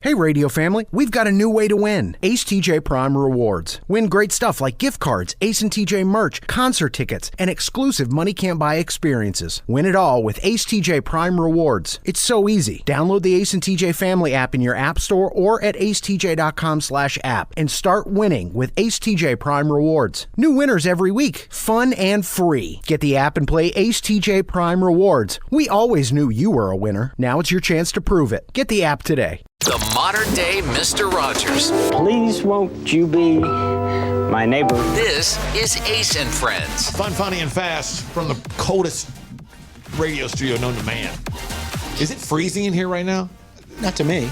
Hey radio family, we've got a new way to win. Ace TJ Prime Rewards. Win great stuff like gift cards, Ace and TJ merch, concert tickets, and exclusive money can't buy experiences. Win it all with Ace TJ Prime Rewards. It's so easy. Download the Ace and TJ family app in your app store or at acetj.com/app and start winning with Ace TJ Prime Rewards. New winners every week. Fun and free. Get the app and play Ace TJ Prime Rewards. We always knew you were a winner. Now it's your chance to prove it. Get the app today. The modern day Mr. Rogers. Please won't you be my neighbor? This is Ace and Friends. Fun, funny, and fast from the coldest radio studio known to man. Is it freezing in here right now? Not to me.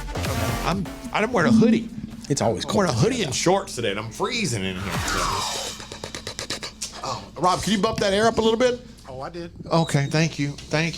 I'm wearing a hoodie. It's always cold. I'm wearing a hoodie and shorts today, and I'm freezing in here. Oh, Rob, can you bump that air up a little bit? Oh, I did. Okay, thank you. Fun,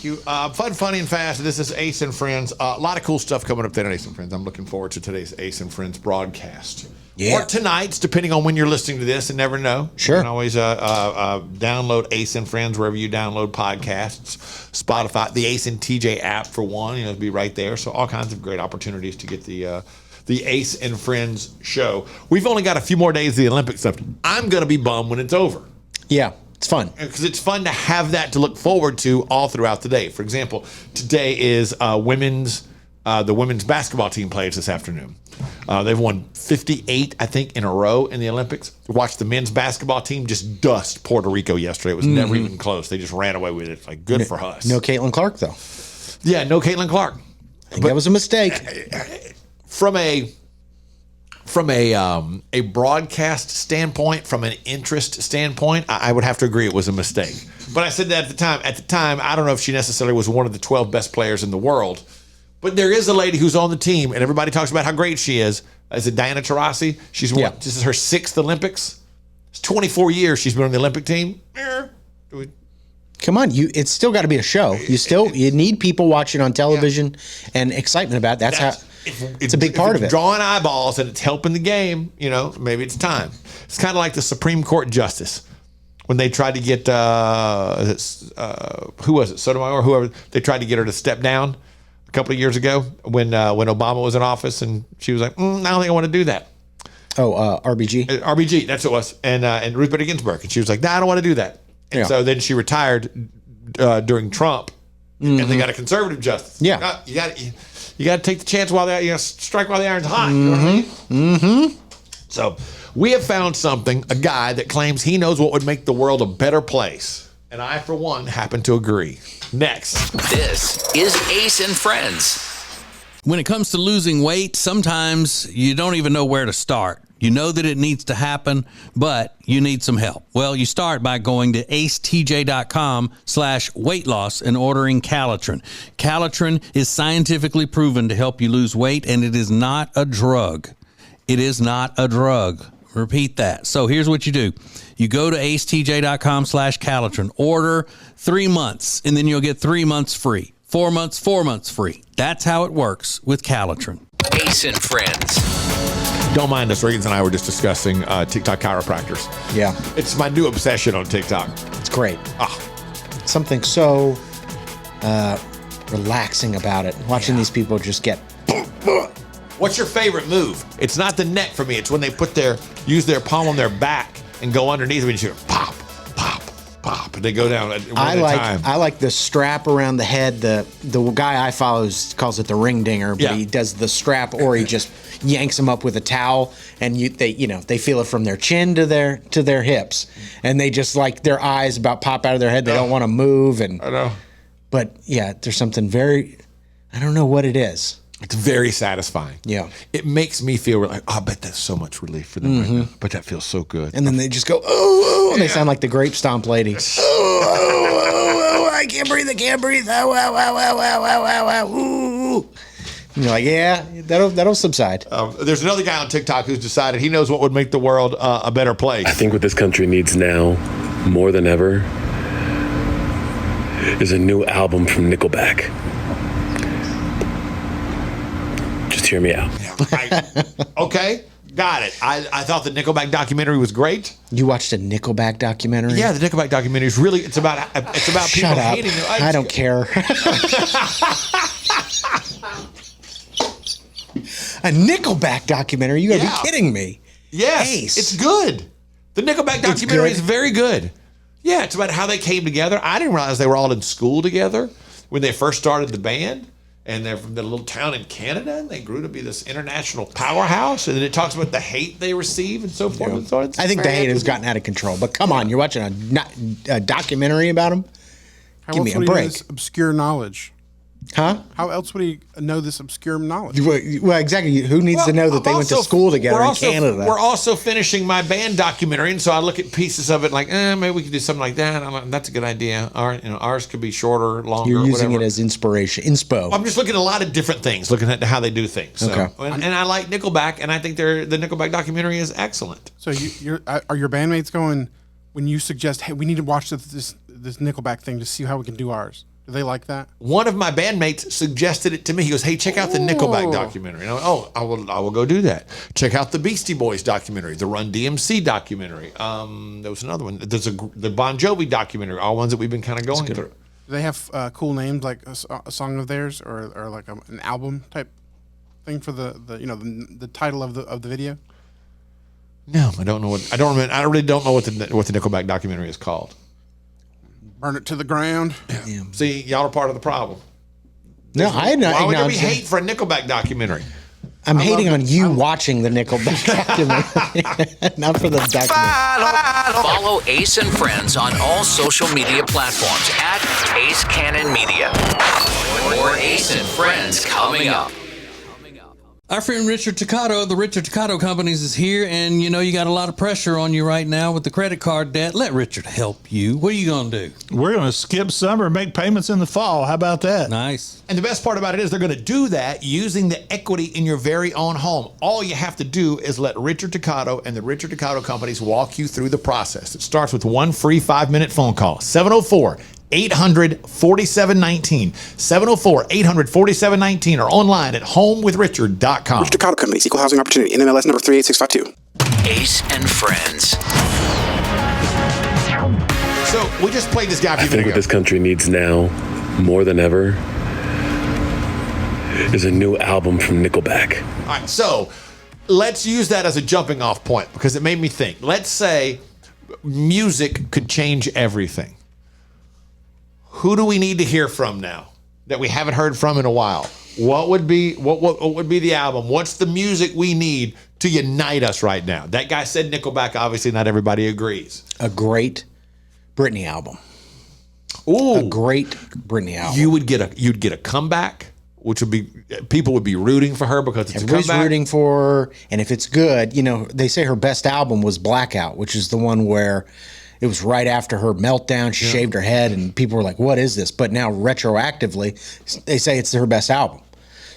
funny, and fast. This is Ace and Friends. A lot of cool stuff coming up there on Ace and Friends. I'm looking forward to today's Ace and Friends broadcast. Yeah. Or tonight's, depending on when you're listening to this, and never know. Sure. You can always download Ace and Friends wherever you download podcasts. Spotify, the Ace and TJ app for one. It'll be right there. So all kinds of great opportunities to get the Ace and Friends show. We've only got a few more days of the Olympics left. I'm going to be bummed when it's over. Yeah, it's fun. Because it's fun to have that to look forward to all throughout the day. For example, today is the women's basketball team plays this afternoon. They've won 58, I think, in a row in the Olympics. Watched the men's basketball team just dust Puerto Rico yesterday. It was never even close. They just ran away with it. Like, good for us. No Caitlin Clark, though. Yeah, no Caitlin Clark. I think that was a mistake. From a broadcast standpoint, from an interest standpoint, I would have to agree it was a mistake. But I said that at the time. At the time, I don't know if she necessarily was one of the 12 best players in the world. But there is a lady who's on the team, and everybody talks about how great she is. Is it Diana Taurasi? She's won. This is her 6th Olympics. It's 24 years she's been on the Olympic team. Come on, it's still got to be a show. You need people watching on television and excitement about it. It's a big part of it. Drawing eyeballs and it's helping the game, maybe it's time. It's kind of like the Supreme Court justice when they tried to get who was it, Sotomayor, whoever, they tried to get her to step down a couple of years ago when Obama was in office, and she was like, I don't think I want to do that. Oh, RBG. RBG, that's what it was, and Ruth Bader Ginsburg, and she was like, I don't want to do that. And so then she retired during Trump, and they got a conservative justice. Yeah, you got to take the chance while strike while the iron's hot. You know what I mean? Mm-hmm. So we have found a guy that claims he knows what would make the world a better place. And I, for one, happen to agree. Next. This is Ace and Friends. When it comes to losing weight, sometimes you don't even know where to start. You know that it needs to happen, but you need some help. Well, you start by going to acetj.com/weight loss and ordering Calitrin. Calitrin is scientifically proven to help you lose weight, and it is not a drug. It is not a drug. Repeat that. So here's what you do. You go to acetj.com/Calitrin, order 3 months, and then you'll get 3 months free. 4 months free. That's how it works with Calitrin. Ace and Friends. Don't mind us. Reagan and I were just discussing TikTok chiropractors. Yeah. It's my new obsession on TikTok. It's great. Something so relaxing about it. Watching these people just get... What's your favorite move? It's not the neck for me. It's when they use their palm on their back and go underneath them and you hear pop, pop, pop. And they go down one at a time. I like the strap around the head. The guy I follow calls it the ring dinger, but he does the strap, or he just yanks them up with a towel, and they feel it from their chin to their hips, and they just like their eyes about pop out of their head. They don't want to move, and I know. But yeah, there's something very, I don't know what it is. It's very satisfying. Yeah. It makes me feel like, I bet that's so much relief for them right now. But that feels so good. And then they just go, oh, and they sound like the grape stomp lady. Oh, I can't breathe, ooh. And you're like, yeah, that'll subside. There's another guy on TikTok who's decided he knows what would make the world a better place. I think what this country needs now, more than ever, is a new album from Nickelback. Just hear me out. Okay, got it. I thought the Nickelback documentary was great. You watched a Nickelback documentary? Yeah, the Nickelback documentary is really, it's about people hating them. I don't care. A Nickelback documentary? You gotta be kidding me. Yes, Ace. it's good. The Nickelback documentary is very good. Yeah, it's about how they came together. I didn't realize they were all in school together when they first started the band. And they're from the little town in Canada, and they grew to be this international powerhouse. And then it talks about the hate they receive and so forth and so on. I think the hate has gotten out of control. But come on, you're watching a documentary about him? Give me a break. This obscure knowledge. Huh? How else would he know this obscure knowledge? Well, exactly. Who needs to know that they went to school together in Canada? We're also finishing my band documentary, and so I look at pieces of it like, maybe we could do something like that. I'm like, that's a good idea. Ours could be shorter, longer. You're using whatever. it as inspiration, inspo. I'm just looking at a lot of different things, looking at how they do things. So. Okay. And I like Nickelback, and I think the Nickelback documentary is excellent. So are your bandmates going when you suggest, hey, we need to watch this Nickelback thing to see how we can do ours? Do they like that? One of my bandmates suggested it to me. He goes, "Hey, check out the Nickelback documentary." And I went, I will go do that. Check out the Beastie Boys documentary, the Run DMC documentary. There was another one. There's the Bon Jovi documentary. All ones that we've been kind of going through. Do they have cool names like a song of theirs or like an album type thing for the title of the video? No, I don't know what. I really don't know what the Nickelback documentary is called. Burn it to the ground. Yeah. See, y'all are part of the problem. Why would there be hate for a Nickelback documentary? I'm hating on you watching the Nickelback documentary, not for the documentary. Follow Ace and Friends on all social media platforms at Ace Cannon Media. More Ace and Friends coming up. Our friend Richard Toccato of the Richard Toccato Companies is here, and you got a lot of pressure on you right now with the credit card debt. Let Richard help you. What are you going to do? We're going to skip summer and make payments in the fall. How about that? Nice. And the best part about it is they're going to do that using the equity in your very own home. All you have to do is let Richard Toccato and the Richard Toccato Companies walk you through the process. It starts with one free 5-minute phone call, 704-800-4719, 704-800-4719, or online at homewithrichard.com. Richard Toccato Companies, Equal Housing Opportunity, NMLS number 38652. Ace and Friends. So we just played this guy a few I think minutes what ago. this country needs now, more than ever, is a new album from Nickelback. All right, so let's use that as a jumping off point because it made me think. Let's say music could change everything. Who do we need to hear from now that we haven't heard from in a while? What would be the album? What's the music we need to unite us right now? That guy said Nickelback. Obviously, not everybody agrees. A great Britney album. Ooh, A great Britney album. you'd get a comeback, which would be people would be rooting for her because it's Everybody's a comeback. rooting for her, and if it's good, they say her best album was Blackout, which is the one where it was right after her meltdown. She shaved her head, and people were like, "What is this?" But now, retroactively, they say it's her best album.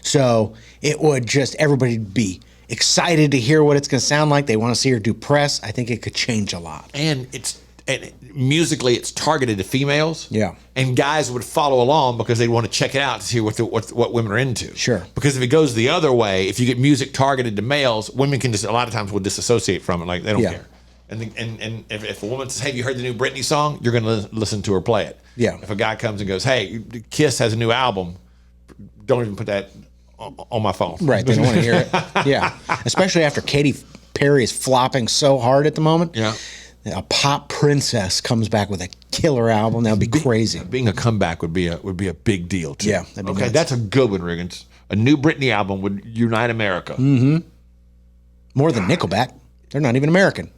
So it would just everybody be excited to hear what it's going to sound like. They want to see her do press. I think it could change a lot. And musically, it's targeted to females. Yeah. And guys would follow along because they'd want to check it out to see what women are into. Sure. Because if it goes the other way, if you get music targeted to males, women can just a lot of times will disassociate from it. Like they don't care. And if a woman says, "Hey, have you heard the new Britney song?" You're going to listen to her play it. Yeah. If a guy comes and goes, "Hey, Kiss has a new album," don't even put that on my phone. Right. They don't want to hear it. Yeah. Especially after Katy Perry is flopping so hard at the moment. Yeah. A pop princess comes back with a killer album. That would be crazy. Being a comeback would be a big deal too. Yeah, that'd be okay, nuts. that's a good one, Riggins. A new Britney album would unite America. Mm-hmm. More than Nickelback. They're not even American.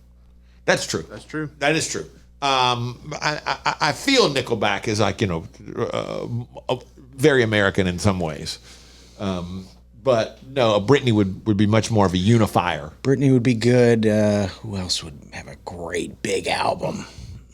That's true. That's true. That is true. I feel Nickelback is like very American in some ways, but no, Britney would be much more of a unifier. Britney would be good. Who else would have a great big album?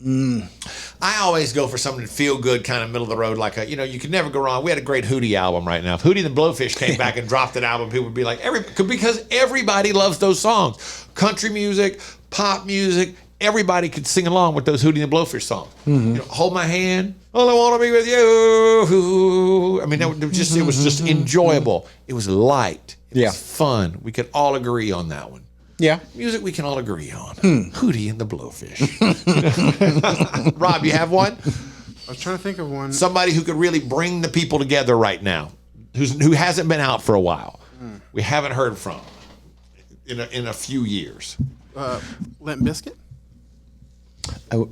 I always go for something to feel good, kind of middle of the road, like you could never go wrong. We had a great Hootie album right now. If Hootie and the Blowfish came back and dropped an album, people would be like, because everybody loves those songs. Country music, pop music, everybody could sing along with those Hootie and the Blowfish songs. Mm-hmm. Hold my hand, all I want to be with you. I mean, it was just enjoyable. It was light. It was fun. We could all agree on that one. Yeah. Music we can all agree on. Hootie and the Blowfish. Rob, you have one? I was trying to think of one. Somebody who could really bring the people together right now, who hasn't been out for a while. we haven't heard from in a few years. Limp Bizkit?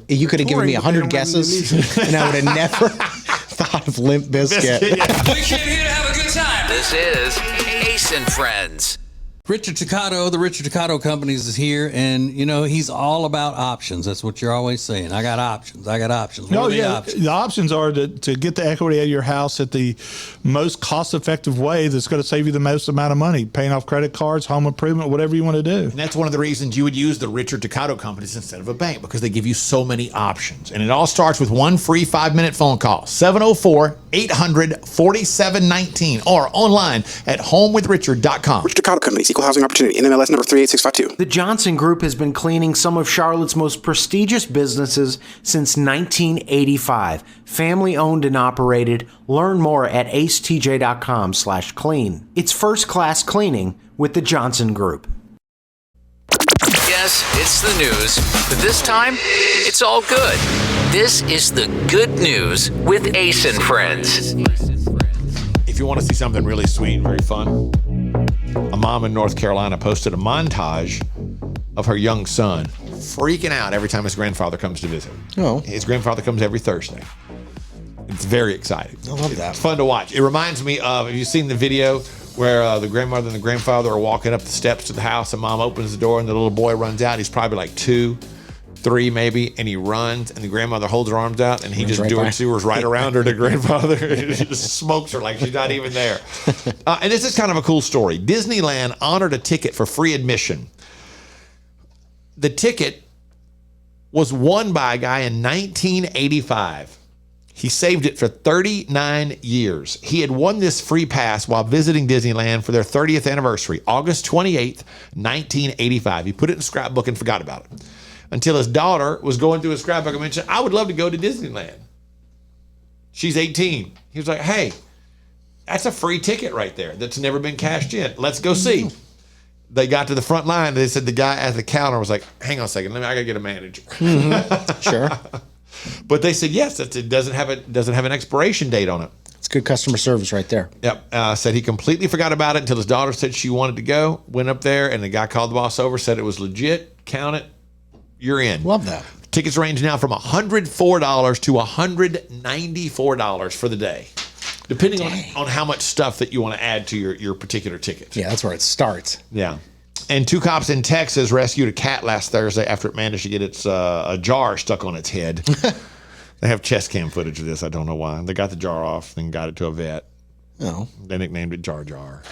You could have given me 100 guesses, and I would have never thought of Limp Bizkit. We came here to have a good time. This is Ace and Friends. Richard Toccato, the Richard Toccato Companies is here, and he's all about options. That's what you're always saying. I got options. I got options. What are the options? The options are to get the equity out of your house at the most cost-effective way that's going to save you the most amount of money, paying off credit cards, home improvement, whatever you want to do. And that's one of the reasons you would use the Richard Toccato Companies instead of a bank, because they give you so many options. And it all starts with one free 5-minute phone call, 704-800-4719, or online at homewithrichard.com. Richard Toccato Companies, Equal Housing Opportunity, NMLS number 38652. The Johnson Group has been cleaning some of Charlotte's most prestigious businesses since 1985. Family owned and operated. Learn more at acetj.com/clean. It's first class cleaning with the Johnson Group. Yes, it's the news, but this time, it's all good. This is the good news with Ace and Friends. If you want to see something really sweet and very fun, a mom in North Carolina posted a montage of her young son freaking out every time his grandfather comes to visit. Oh. His grandfather comes every Thursday. It's very exciting. I love that. It's fun to watch. It reminds me of, have you seen the video where the grandmother and the grandfather are walking up the steps to the house and mom opens the door and the little boy runs out. He's probably like 2, 3 maybe, and he runs and the grandmother holds her arms out and he just doers right around her, the grandfather. He just smokes her like she's not even there. And this is kind of a cool story. Disneyland honored a ticket for free admission. The ticket was won by a guy in 1985. He saved it for 39 years. He had won this free pass while visiting Disneyland for their 30th anniversary, August 28th, 1985. He put it in a scrapbook and forgot about it until his daughter was going through his scrapbook and mentioned, I would love to go to Disneyland. She's 18. He was like, hey, that's a free ticket right there that's never been cashed in. Let's go see. They got to the front line. They said the guy at the counter was like, hang on a second. I got to get a manager. Sure. But they said, yes, it doesn't have an expiration date on it. It's good customer service right there. Yep. Said he completely forgot about it until his daughter said she wanted to go. Went up there, and the guy called the boss over, said it was legit. Count it. You're in. Love that. Tickets range now from $104 to $194 for the day, depending on how much stuff that you want to add to your particular ticket. Yeah, that's where it starts. Yeah. And 2 cops in Texas rescued a cat last Thursday after it managed to get its a jar stuck on its head. They have chest cam footage of this. I don't know why. They got the jar off and got it to a vet. Oh. They nicknamed it Jar Jar.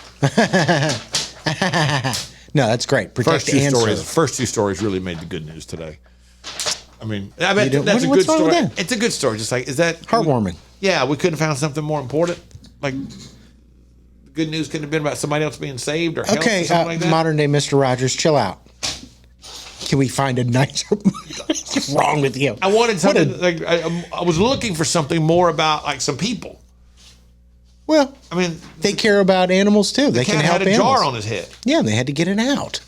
No, that's great. First two stories really made the good news today. I mean, I bet that's a good story. It's a good story. Just like, is that heartwarming? Yeah, we couldn't have found something more important. Like, good news couldn't have been about somebody else being saved or health or something like that. Modern day Mr. Rogers, chill out. Can we find a nicer? What's wrong with you? I wanted something like I was looking for something more about like some people. Well, I mean, they care about animals too. They can help had a animals. jar on his head. Yeah, they had to get it out.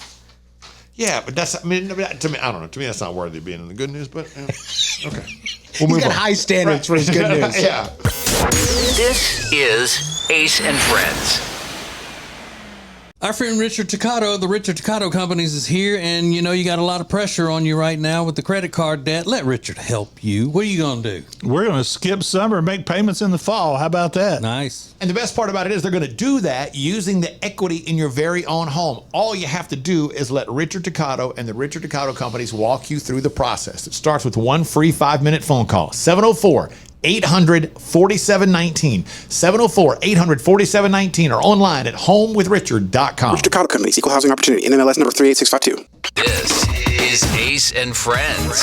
Yeah, but that's, I mean, to me, I don't know. To me, that's not worthy of being in the good news, but okay. He's got high standards for his good news. Yeah. This is Ace and Friends. Our friend Richard Toccato, the Richard Toccato Companies is here, and you got a lot of pressure on you right now with the credit card debt. Let Richard help you. What are you going to do? We're going to skip summer and make payments in the fall. How about that? Nice. And the best part about it is they're going to do that using the equity in your very own home. All you have to do is let Richard Toccato and the Richard Toccato Companies walk you through the process. It starts with one free 5-minute phone call, 704-800-4719, 704-800-4719, or online at homewithrichard.com. Richard Toccato Companies, Equal Housing Opportunity, NMLS number 38652. This is Ace and Friends.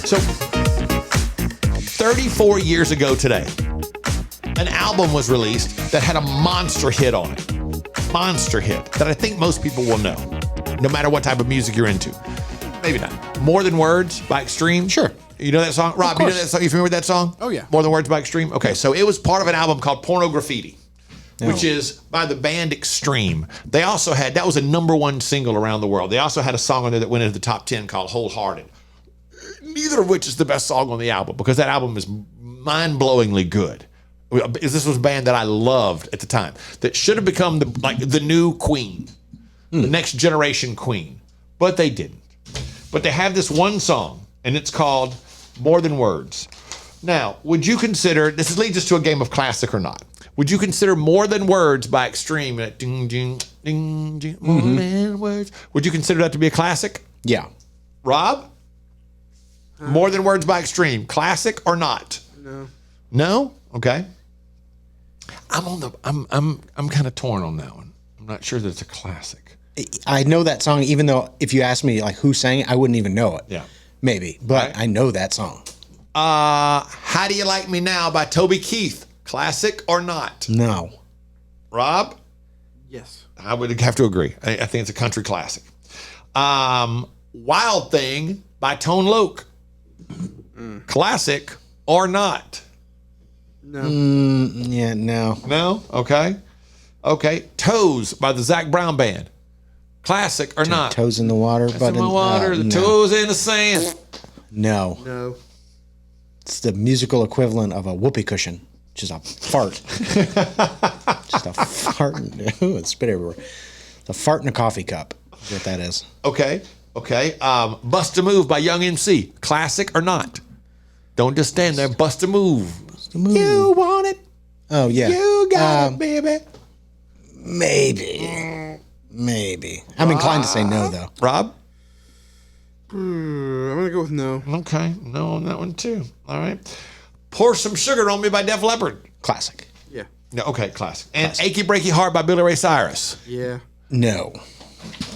So, 34 years ago today, an album was released that had a monster hit on it. Monster hit that I think most people will know, no matter what type of music you're into. Maybe not. More Than Words by Extreme. Sure. You know that song? Rob, you know that song? You familiar with that song? Oh, yeah. More Than Words by Extreme? Okay, so it was part of an album called Porno Graffiti, which is by the band Extreme. They also had, that was a #1 single around the world. They also had a song on there that went into the top 10 called Wholehearted. Neither of which is the best song on the album because that album is mind-blowingly good. This was a band that I loved at the time that should have become the new Queen, the next generation Queen, but they didn't. But they have this one song, and it's called More Than Words. Now, would you consider, this leads us to a game of classic or not, would you consider More Than Words by Extreme, ding, ding, ding, ding, More Than Words, would you consider that to be a classic? Yeah. Rob? More Than Words by Extreme, classic or not? No. No? Okay. I'm kind of torn on that one. I'm not sure that it's a classic. I know that song, even though if you ask me like who sang it, I wouldn't even know it. Yeah. Maybe, but Right. I know that song. How Do You Like Me Now by Toby Keith, classic or not? No. Rob? Yes. I would have to agree. I think it's a country classic. Wild Thing by Tone Loc, classic or not? No. Yeah, no. No? Okay. Toes by the Zac Brown Band, classic or not? Toes in the water, Toes in the water, the no. toes in the sand. No. No. It's the musical equivalent of a whoopee cushion, which is a fart. Just a fart. Ooh, it spit everywhere. It's a fart in a coffee cup is what that is. Okay. Bust a Move by Young MC, classic or not? Don't just stand there, bust a move. You want it. Oh, yeah. You got it, baby. Maybe. I'm inclined to say no, though. Rob? I'm going to go with no. Okay. No on that one, too. All right. Pour Some Sugar on Me by Def Leppard. Classic. Yeah. No, okay, classic. And Achy Breaky Heart by Billy Ray Cyrus. Yeah. No.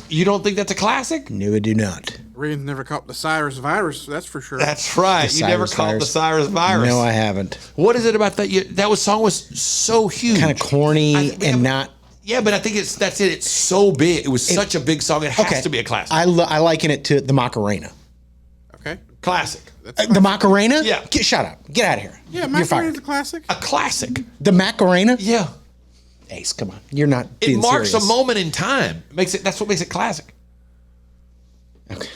You don't think that's a classic? No, I do not. Reagan's never caught the Cyrus virus, that's for sure. That's right. The You never Cyrus caught the virus. Cyrus virus. No, I haven't. What is it about that? That song was so huge. Kind of corny and not. Yeah, but I think that's it. It's so big. It was such a big song. It has to be a classic. I liken it to the Macarena. Okay. Classic. The Macarena? Yeah. Shut up. Get out of here. Yeah, You're Macarena's fired. a classic. A classic. The Macarena? Yeah. Ace, come on. You're not It being marks serious. a moment in time. That's what makes it classic. Okay.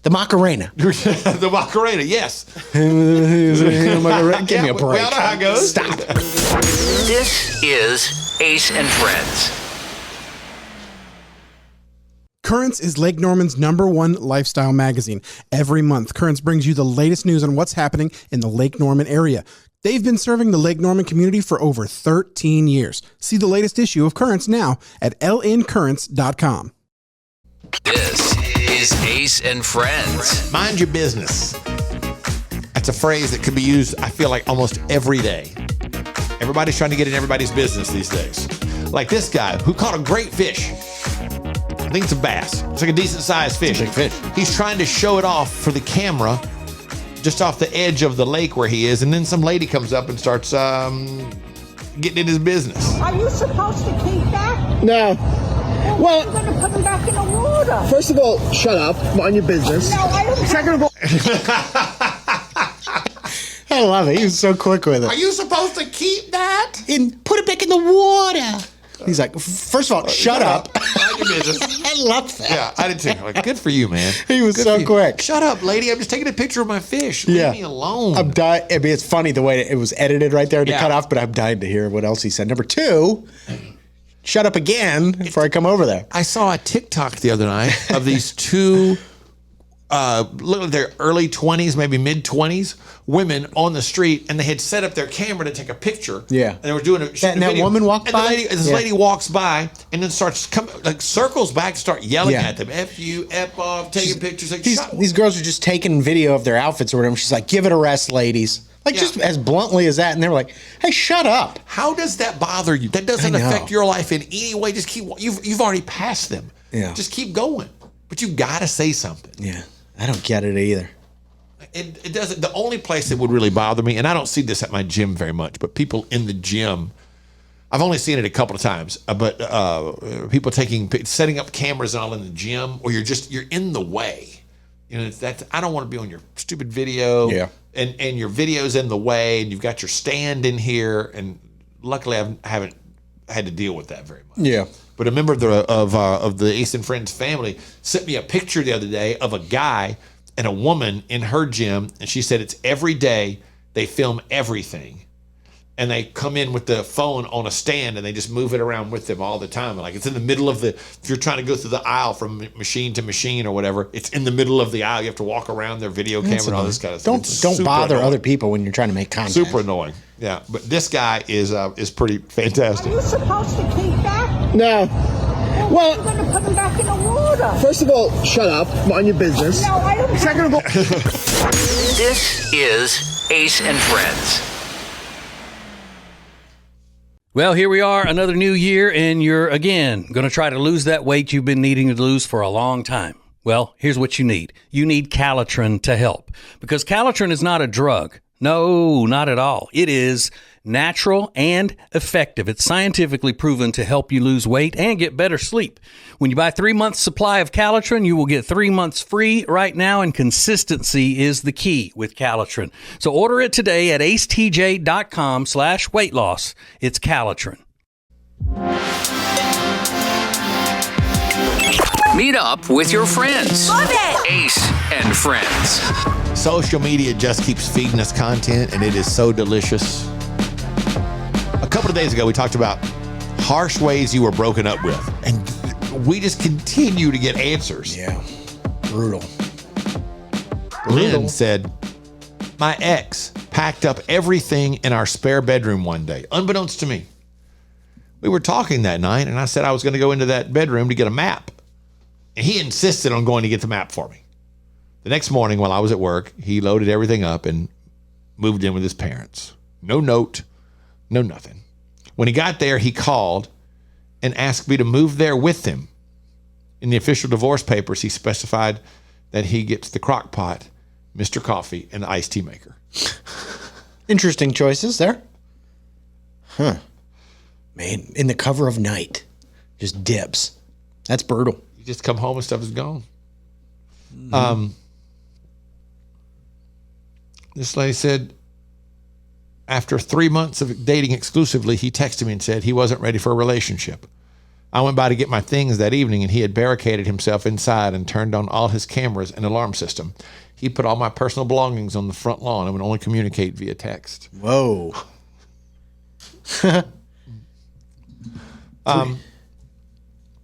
The Macarena. The Macarena, yes. Give me a We break. all know how it goes. Stop. This is Ace and Friends. Currents is Lake Norman's #1 lifestyle magazine. Every month, Currents brings you the latest news on what's happening in the Lake Norman area. They've been serving the Lake Norman community for over 13 years. See the latest issue of Currents now at lncurrents.com. This is Ace and Friends. Mind your business. That's a phrase that could be used, I feel like, almost every day. Everybody's trying to get in everybody's business these days. Like this guy who caught a great fish. I think it's a bass. It's like a decent sized fish. Big fish. He's trying to show it off for the camera just off the edge of the lake where he is. And then some lady comes up and starts getting in his business. Are you supposed to keep that? No. Well, You're going to put them back in the water. first of all, shut up. Mind your business. No, I don't. Second of all, I love it. He was so quick with it. Are you supposed to keep that? And put it back in the water. He's like, first of all, shut up. Mind your business. I love that. Yeah, I did too. Like, good for you, man. He was Good so for you. quick. Shut up, lady. I'm just taking a picture of my fish. Leave me alone. I'm dying. I mean, it's funny the way it was edited right there to Yeah. cut off, but I'm dying to hear what else he said. Number two, shut up again before I come over there. I saw a TikTok the other night of these two, look like their early 20s, maybe mid 20s, women on the street, and they had set up their camera to take a picture. Yeah. And they were doing a And that video. woman walked and by? This Yeah. lady walks by and then starts circles back and start yelling Yeah. at them. F you, F off, taking pictures. Like, These girls are just taking video of their outfits or whatever. She's like, give it a rest, ladies. Like, just as bluntly as that. And they were like, hey, shut up. How does that bother you? That doesn't I know. affect your life in any way. Just keep, you've already passed them. Yeah. Just keep going. But you got to say something. Yeah. I don't get it either. It doesn't. The only place that would really bother me, and I don't see this at my gym very much, but people in the gym, I've only seen it a couple of times. But people setting up cameras and all in the gym, or you're in the way. You know, I don't want to be on your stupid video. Yeah. And your video's in the way, and you've got your stand in here, and luckily I haven't had to deal with that very much. Yeah. But a member of the Ace and Friends family sent me a picture the other day of a guy and a woman in her gym, and she said it's every day they film everything. and they come in with the phone on a stand and they just move it around with them all the time. Like it's in the middle of if you're trying to go through the aisle from machine to machine or whatever, it's in the middle of the aisle. You have to walk around their video camera and all this kind of stuff. Don't bother other people when you're trying to make content. Super annoying. Yeah, but this guy is pretty fantastic. Are you supposed to keep that? No. Well, You're going to put them back in the water. first of all, shut up. Mind your business. No, I don't. Second of all, This is Ace and Friends. Well, here we are, another new year, and you're, again, going to try to lose that weight you've been needing to lose for a long time. Well, here's what you need. You need Calitrin to help, because Calitrin is not a drug. No, not at all. It is natural and effective. It's scientifically proven to help you lose weight and get better sleep. When you buy 3 months supply of Calitrin, you will get 3 months free right now, and consistency is the key with Calitrin. So order it today at acetj.com/weight loss. It's Calitrin. Meet up with your friends. Love it. Ace and Friends. Social media just keeps feeding us content, and it is so delicious. A couple of days ago, we talked about harsh ways you were broken up with, and we just continue to get answers. Yeah, brutal. Lynn said, my ex packed up everything in our spare bedroom one day, unbeknownst to me. We were talking that night, and I said I was going to go into that bedroom to get a map. And he insisted on going to get the map for me. The next morning while I was at work, he loaded everything up and moved in with his parents. No note, no nothing. When he got there, he called and asked me to move there with him. In the official divorce papers, he specified that he gets the crock pot, Mr. Coffee, and the iced tea maker. Interesting choices there. Huh. Man, in the cover of night, just dips. That's brutal. You just come home and stuff is gone. This lady said, after 3 months of dating exclusively, he texted me and said he wasn't ready for a relationship. I went by to get my things that evening, and he had barricaded himself inside and turned on all his cameras and alarm system. He put all my personal belongings on the front lawn and would only communicate via text. Whoa.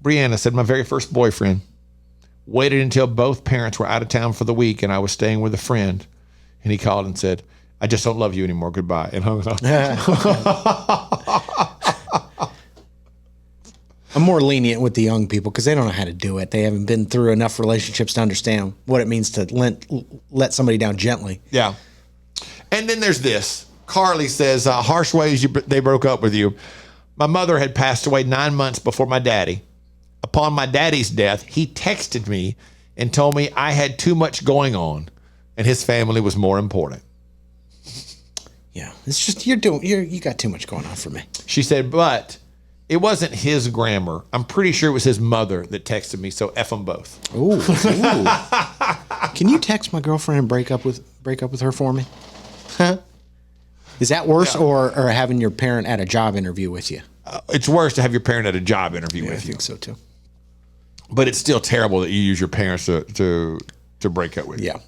Brianna said, my very first boyfriend waited until both parents were out of town for the week and I was staying with a friend. And he called and said, I just don't love you anymore. Goodbye. And hung up. I'm more lenient with the young people because they don't know how to do it. They haven't been through enough relationships to understand what it means to let somebody down gently. Yeah. And then there's this. Carly says, harsh ways they broke up with you. My mother had passed away 9 months before my daddy. Upon my daddy's death, he texted me and told me I had too much going on and his family was more important. Yeah, it's just you got too much going on for me. She said, but it wasn't his grammar. I'm pretty sure it was his mother that texted me, so F them both. Ooh. Can you text my girlfriend and break up with her for me? Huh? Is that worse or having your parent at a job interview with you? It's worse to have your parent at a job interview with you. I think so too. But it's still terrible that you use your parents to break up with you. Yeah.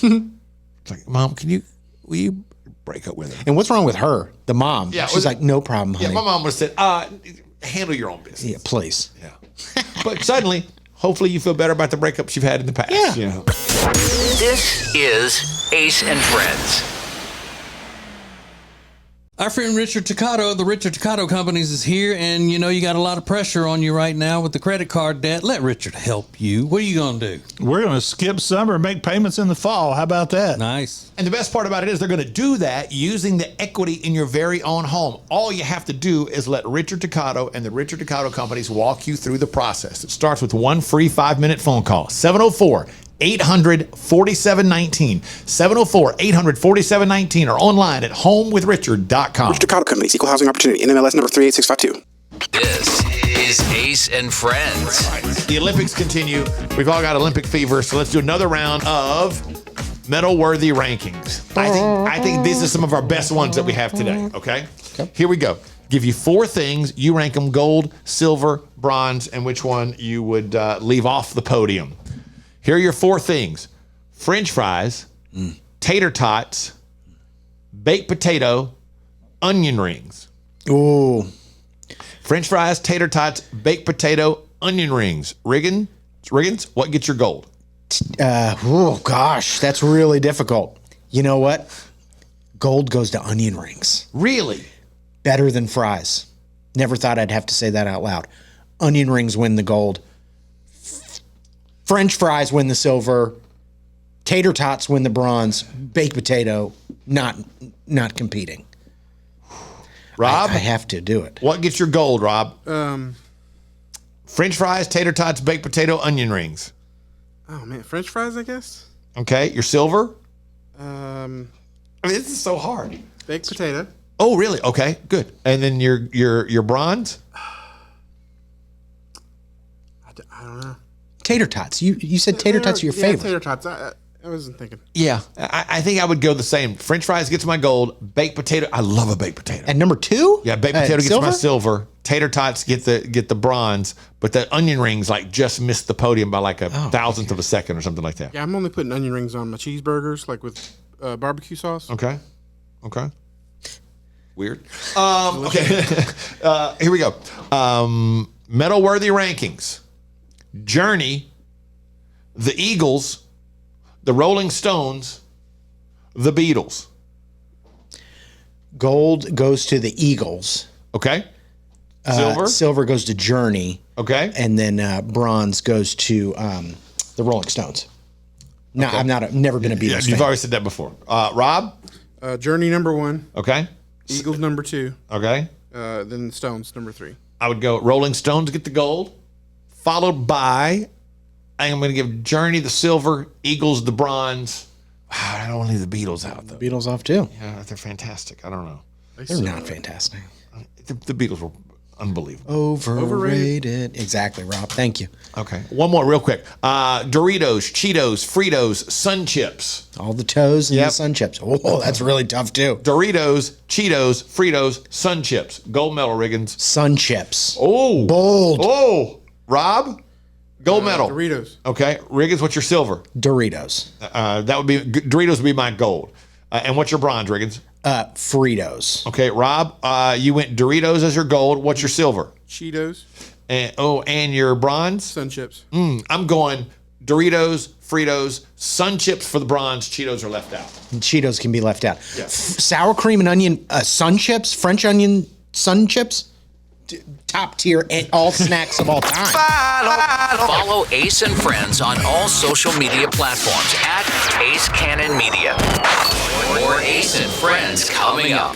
It's like, Mom, will you break up with her? And what's wrong with her? The mom. Yeah, she's like, no problem, honey. Yeah, my mom would have said, handle your own business. Yeah, please. Yeah. But suddenly, hopefully you feel better about the breakups you've had in the past. Yeah. You know? This is Ace and Friends. Our friend Richard Toccato of the Richard Toccato Companies is here, and you know you got a lot of pressure on you right now with the credit card debt. Let Richard help you. What are you going to do? We're going to skip summer and make payments in the fall. How about that? Nice. And the best part about it is they're going to do that using the equity in your very own home. All you have to do is let Richard Toccato and the Richard Toccato Companies walk you through the process. It starts with one free 5-minute phone call, 704-800-4719, 704-800-4719, or online at homewithrichard.com. Richard Toccato Companies, Equal Housing Opportunity, NMLS number 38652. This is Ace and Friends. The Olympics continue. We've all got Olympic fever, so let's do another round of medal-worthy rankings. I think these are some of our best ones that we have today, okay? Here we go. Give you 4 things. You rank them gold, silver, bronze, and which one you would leave off the podium. Here are your 4 things. French fries, tater tots, baked potato, onion rings. Ooh. French fries, tater tots, baked potato, onion rings. Riggins, what gets your gold? Oh, gosh, that's really difficult. You know what? Gold goes to onion rings. Really? Better than fries. Never thought I'd have to say that out loud. Onion rings win the gold. French fries win the silver. Tater tots win the bronze. Baked potato, not competing. Rob? I have to do it. What gets your gold, Rob? French fries, tater tots, baked potato, onion rings. Oh man, French fries, I guess. Okay, your silver? Um, I mean, this is so hard. Baked potato. Oh, really? Okay, good. And then your bronze? I don't know. Tater tots. You said tater tots are your favorite. Tater tots. I wasn't thinking. Yeah, I think I would go the same. French fries gets my gold. Baked potato. I love a baked potato. And number 2? Yeah, baked potato gets my silver. Tater tots get the bronze. But the onion rings just missed the podium by like a thousandth of a second or something like that. Yeah, I'm only putting onion rings on my cheeseburgers, like with barbecue sauce. Okay. Weird. Okay. Here we go. Medal-worthy rankings. Journey, the Eagles, the Rolling Stones, the Beatles. Gold goes to the Eagles. Okay. Silver? Silver goes to Journey. Okay. And then bronze goes to the Rolling Stones. No, okay. I've never been a Beatles fan. You've already said that before. Rob? Journey number 1. Okay. Eagles number 2. Okay. Then Stones number 3. I would go Rolling Stones get the gold, followed by I'm going to give Journey the silver, Eagles the bronze. Wow, I don't want to leave the Beatles out though. Beatles off too. Yeah, they're fantastic. I don't know. They're not fantastic. The Beatles were unbelievable. Overrated. Exactly, Rob. Thank you. Okay. One more real quick. Doritos, Cheetos, Fritos, Sun Chips. All the toes and the Sun Chips. Oh, that's really tough too. Doritos, Cheetos, Fritos, Sun Chips. Gold medal, Riggins. Sun Chips. Oh. Bold. Oh. Rob? Gold medal. Doritos. Okay. Riggins, what's your silver? Doritos. Doritos would be my gold. And what's your bronze, Riggins? Fritos. Okay, Rob, you went Doritos as your gold. What's your silver? Cheetos. And your bronze? Sun Chips. I'm going Doritos, Fritos, Sun Chips for the bronze. Cheetos are left out. And Cheetos can be left out. Yes. Sour cream and onion Sun Chips, French onion Sun Chips. Top tier and all snacks of all time. Follow Ace and Friends on all social media platforms at Ace Cannon Media. More Ace and Friends coming up.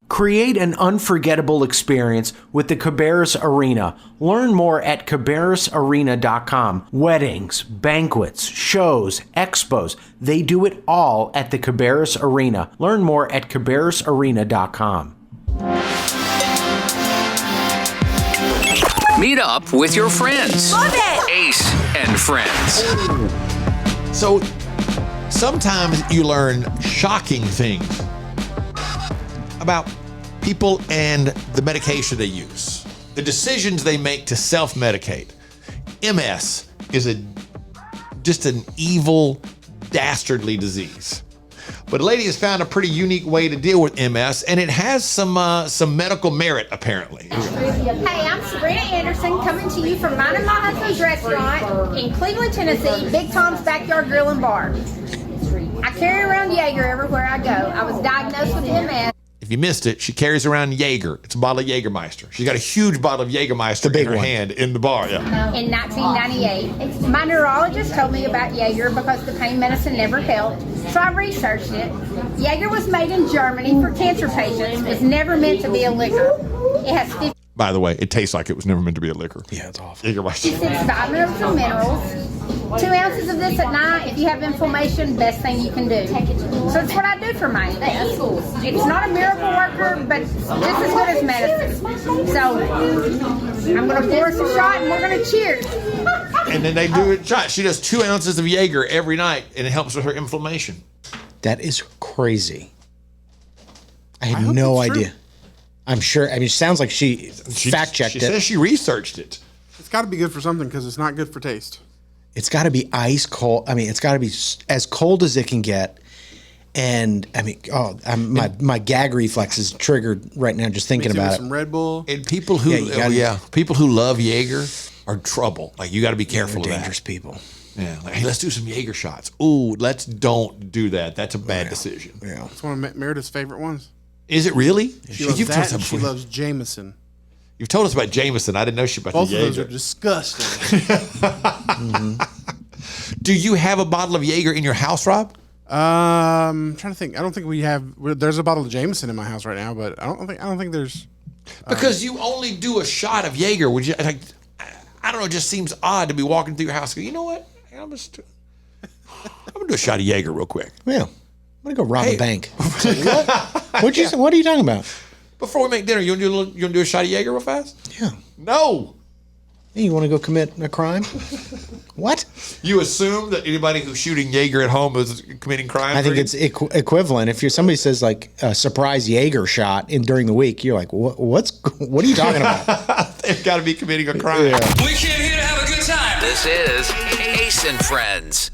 Create an unforgettable experience with the Cabarrus Arena. Learn more at cabarrusarena.com. Weddings, banquets, shows, expos, they do it all at the Cabarrus Arena. Learn more at cabarrusarena.com. Meet up with your friends. Love it! Ace and Friends. So sometimes you learn shocking things about people and the medication they use, the decisions they make to self-medicate. MS is just an evil, dastardly disease. But a lady has found a pretty unique way to deal with MS, and it has some medical merit, apparently. Hey, I'm Sabrina Anderson, coming to you from mine and my husband's restaurant in Cleveland, Tennessee, Big Tom's Backyard Grill and Bar. I carry around Jaeger everywhere I go. I was diagnosed with MS. If you missed it, she carries around Jaeger. It's a bottle of Jägermeister. She's got a huge bottle of Jägermeister in her hand in the bar. Yeah. In 1998. My neurologist told me about Jaeger because the pain medicine never helped, so I researched it. Jaeger was made in Germany for cancer patients. It's never meant to be a liquor. It has 50. By the way, it tastes like it was never meant to be a liquor. Yeah, it's awful. Jägermeister. 56 vitamins and minerals. 2 ounces of this at night. If you have inflammation, best thing you can do. So it's what I do for my MS. It's not a miracle worker, but just as good as medicine. So I'm going to pour us a shot and we're going to cheers. And then they do a shot. She does 2 ounces of Jaeger every night, and it helps with her inflammation. That is crazy. I had no idea. I'm sure. I mean, it sounds like she fact-checked it. She says she researched it. It's got to be good for something because it's not good for taste. It's got to be ice cold. I mean, it's got to be as cold as it can get. And I mean, my gag reflex is triggered right now just thinking about it. Some Red Bull. And people who, people who love Jaeger are trouble. Like you got to be careful of that. Dangerous people. Yeah, like, hey, let's do some Jaeger shots. Ooh, don't do that. That's a bad decision. Yeah, it's one of Meredith's favorite ones. Is it really? She loves that, and she loves Jameson. You've told us about Jameson. I didn't know she about Both the Jaeger. Both of those are disgusting. Do you have a bottle of Jaeger in your house, Rob? I'm trying to think. I don't think we have. There's a bottle of Jameson in my house right now, but I don't think there's. Because you only do a shot of Jaeger. Would you? Like, I don't know. It just seems odd to be walking through your house. And go, you know what? I'm gonna do a shot of Jaeger real quick. Yeah, I'm gonna go rob a bank. What? What are you talking about? Before we make dinner, you want to do a shot of Jaeger real fast? Yeah. No. Hey, you want to go commit a crime? What? You assume that anybody who's shooting Jaeger at home is committing crime? I think it's equivalent. If somebody says like a surprise Jaeger shot during the week, you're like, what are you talking about? They've got to be committing a crime. Yeah. We came here to have a good time. This is Ace and Friends.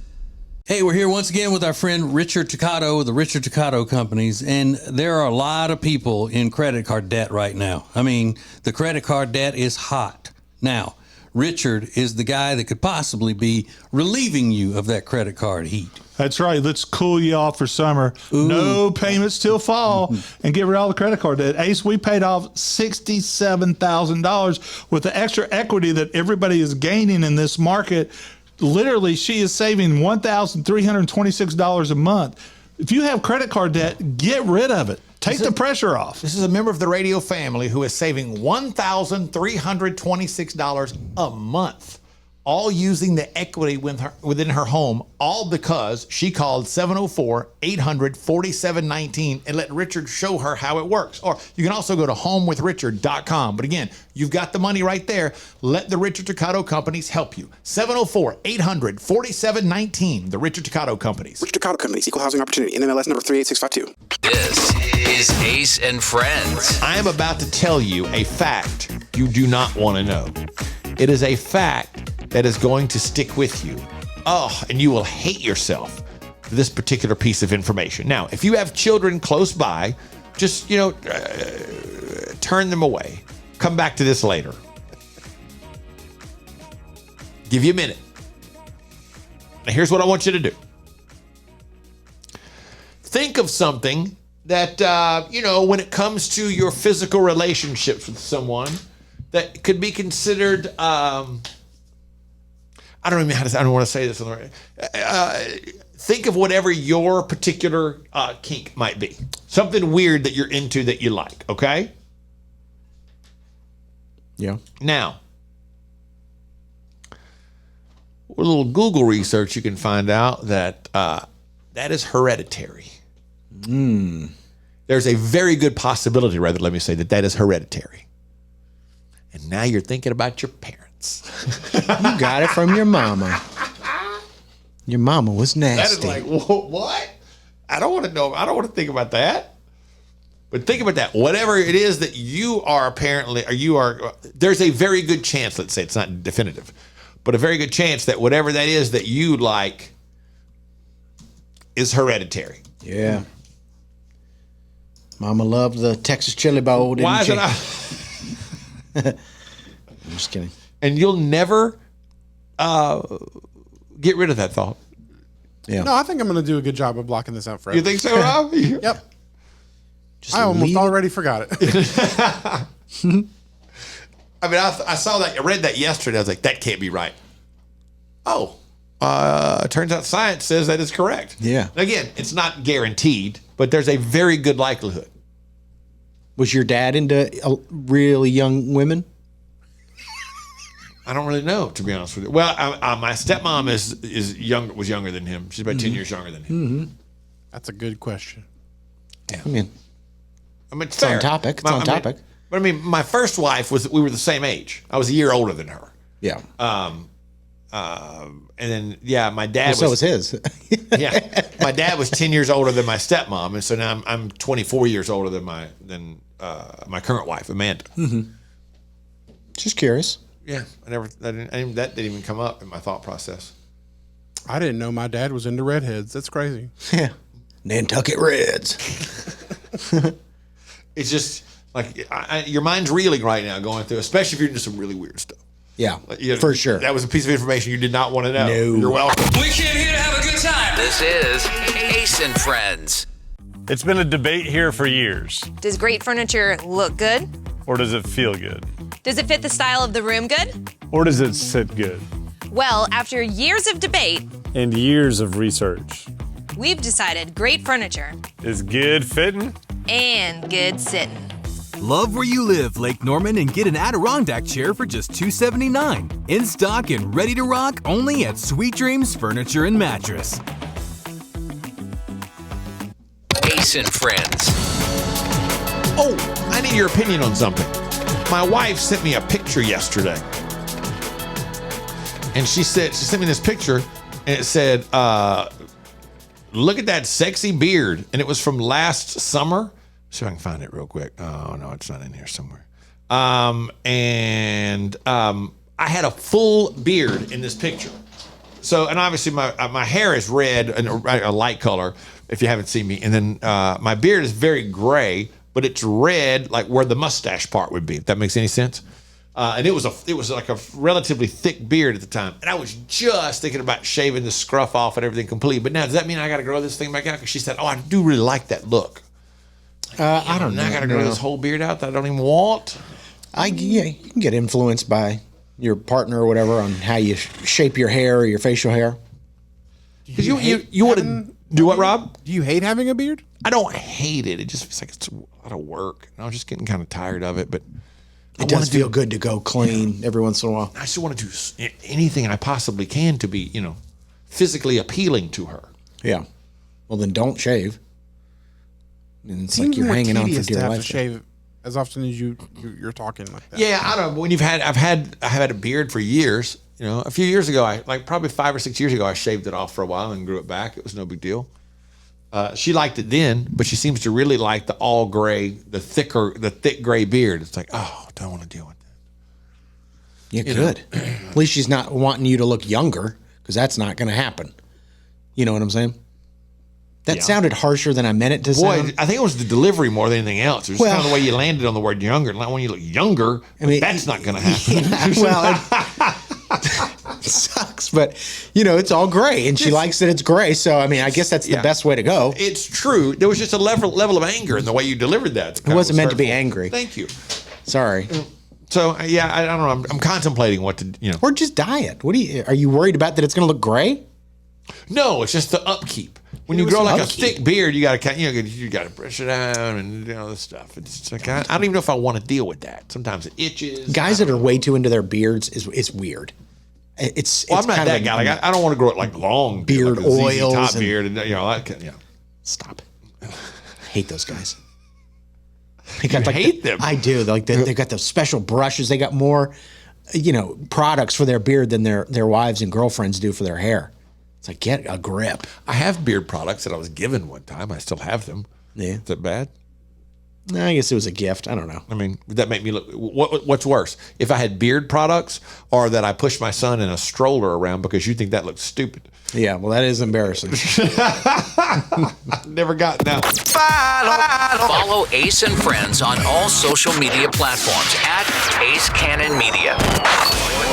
Hey, we're here once again with our friend Richard Toccato, the Richard Toccato Companies, and there are a lot of people in credit card debt right now. I mean, the credit card debt is hot. Now, Richard is the guy that could possibly be relieving you of that credit card heat. That's right. Let's cool you off for summer. Ooh. No payments till fall and get rid of all the credit card debt. Ace, we paid off $67,000 with the extra equity that everybody is gaining in this market. Literally, she is saving $1,326 a month. If you have credit card debt, get rid of it. Take the pressure off. This is a member of the radio family who is saving $1,326 a month, all using the equity within her home, all because she called 704-800-4719 and let Richard show her how it works. Or you can also go to homewithrichard.com. But again, you've got the money right there. Let the Richard Toccato Companies help you. 704-800-4719, the Richard Toccato Companies. Richard Toccato Companies, Equal Housing Opportunity, NMLS number 38652. This is Ace and Friends. I am about to tell you a fact you do not want to know. It is a fact that is going to stick with you. Oh, and you will hate yourself for this particular piece of information. Now, if you have children close by, just, turn them away. Come back to this later. Give you a minute. Now, here's what I want you to do. Think of something that, when it comes to your physical relationships with someone, that could be considered, I don't want to say this. Think of whatever your particular kink might be. Something weird that you're into that you like, okay? Yeah. Now, with a little Google research, you can find out that that is hereditary. There's a very good possibility, let me say, that is hereditary. And now you're thinking about your parents. You got it from your mama. Your mama was nasty. That is like, what? I don't want to know. I don't want to think about that. But think about that. Whatever it is that you are apparently, there's a very good chance, let's say it's not definitive, but a very good chance that whatever that is that you like is hereditary. Yeah. Mama loved the Texas chili bowl, didn't Why is she? it not? I'm just kidding. And you'll never get rid of that thought. Yeah. No, I think I'm going to do a good job of blocking this out forever. You think so, Rob? Yep. I almost already forgot it. I mean, I saw that. I read that yesterday. I was like, that can't be right. Oh, turns out science says that is correct. Yeah. Again, it's not guaranteed, but there's a very good likelihood. Was your dad into really young women? I don't really know, to be honest with you. Well, my stepmom was younger than him. She's about 10 years younger than him. Mm-hmm. That's a good question. Yeah. I mean, it's on topic. It's on topic. But I mean, my first wife we were the same age. I was a year older than her. Yeah. And then, my dad so was his. Yeah. My dad was 10 years older than my stepmom. And so now I'm 24 years older than my current wife, Amanda. Mm-hmm. Just curious. Yeah. That didn't even come up in my thought process. I didn't know my dad was into redheads. That's crazy. Yeah. Nantucket Reds. It's just like your mind's reeling right now going through, especially if you're into some really weird stuff. Yeah, for sure. That was a piece of information you did not want to know. No. You're welcome. We came here to have a good time. This is Ace and Friends. It's been a debate here for years. Does great furniture look good? Or does it feel good? Does it fit the style of the room good? Or does it sit good? Well, after years of debate And years of research. we've decided great furniture Is good fitting? and good sitting. Love where you live, Lake Norman, and get an Adirondack chair for just $279. In stock and ready to rock only at Sweet Dreams Furniture and Mattress. Ace and Friends. Oh, I need your opinion on something. My wife sent me a picture yesterday. And she sent me this picture, and it said, look at that sexy beard. And it was from last summer. See if I can find it real quick. Oh, no, it's not in here somewhere. I had a full beard in this picture. So, and obviously my hair is red and a light color, if you haven't seen me. And then my beard is very gray, but it's red like where the mustache part would be, if that makes any sense. And it was like a relatively thick beard at the time. And I was just thinking about shaving the scruff off and everything completely. But now, does that mean I got to grow this thing back out? Because she said, oh, I do really like that look. I don't know. Now I got to grow this whole beard out that I don't even want. Yeah, you can get influenced by your partner or whatever on how you shape your hair or your facial hair. Because you want to do what, Rob? Do you hate having a beard? I don't hate it. It just feels like it's a lot of work. And I was just getting kind of tired of it. But it does feel good to go clean every once in a while. I just want to do anything I possibly can to be, physically appealing to her. Yeah. Well, then don't shave. And it's Seems like you're more hanging on for tedious to dear have to life. shave as often as you're talking like that. Yeah, I don't know. When I've had a beard for years. A few years ago, probably 5 or 6 years ago, I shaved it off for a while and grew it back. It was no big deal. She liked it then, but she seems to really like the all gray, the thick gray beard. It's like, oh, don't want to deal with that. Yeah, good. At least she's not wanting you to look younger, because that's not going to happen. You know what I'm saying? That sounded harsher than I meant it to sound. I think it was the delivery more than anything else. It was kind of the way you landed on the word younger. Like when you look younger, that's not going to happen. Yeah, it sucks, but it's all gray, and she likes that it's gray. So I guess that's the best way to go. It's true. There was just a level of anger in the way you delivered that. It wasn't meant to be angry. Thank you. Sorry. So I don't know. I'm contemplating what to or just dye it. Are you worried about that? It's going to look gray? No, it's just the upkeep. When you grow like a thick beard, you got to brush it out and all this stuff. It's like I don't even know if I want to deal with that. Sometimes it itches. Guys that are way too into their beards is weird. It's I'm not that guy. Like I don't want to grow it like long beard like oils, top beard, and that. Stop. I hate those guys. Hate them. I do. Like they got those special brushes. They got more, products for their beard than their wives and girlfriends do for their hair. It's like, get a grip. I have beard products that I was given one time. I still have them. Yeah. Is that bad? No, I guess it was a gift. I don't know. I mean, would that make me look? What's worse, if I had beard products or that I pushed my son in a stroller around because you think that looks stupid? Yeah, well, that is embarrassing. Never got that. Follow Ace and Friends on all social media platforms at Ace Cannon Media.